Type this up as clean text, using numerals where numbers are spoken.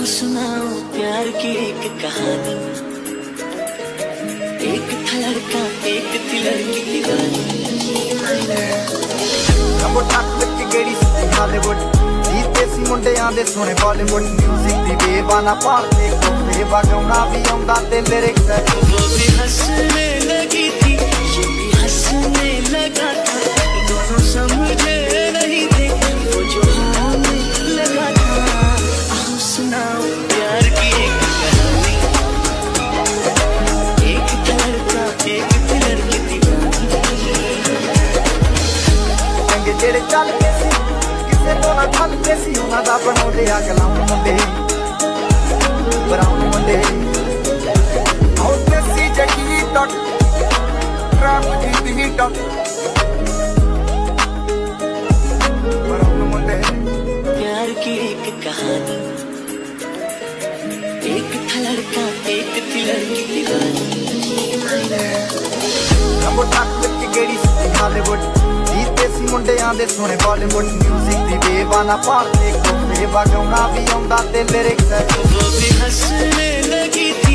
सुनाओ प्यार की एक कहानी। एक था लड़का एक थी लड़की दीवानी। देसी मुंडियां दे सोने बॉलीवुड म्यूजिक दी बेबाना पालते कोते बजाउना भी आउंदा ते लिरिक्स वो भी हंसने लगी थी ये भी हंसने लगा था, दोनों समझे नहीं थे वो जो होने लगा था। आओ सुनाओ प्यार की एक कहानी। एक था लड़का एक थी लड़की दीवानी। चंगे जेड़े चल के सी किसे तो ना ठल के सी उन्हां दा बनाउंदे आ गलाम मुंडे ब्राउन मुंडे आओ देसी जगी dot trap the dot brown मुंडे। प्यार की एक कहानी। एक था लड़का एक थी लड़की दीवानी। हालीवुड देसी मुंडियां दे सोने बॉलीवुड म्यूजिक दी बेबाना पालते कोते बजाउना भी आउंदा ते लिरिक्स वो भी हंसने लगी थी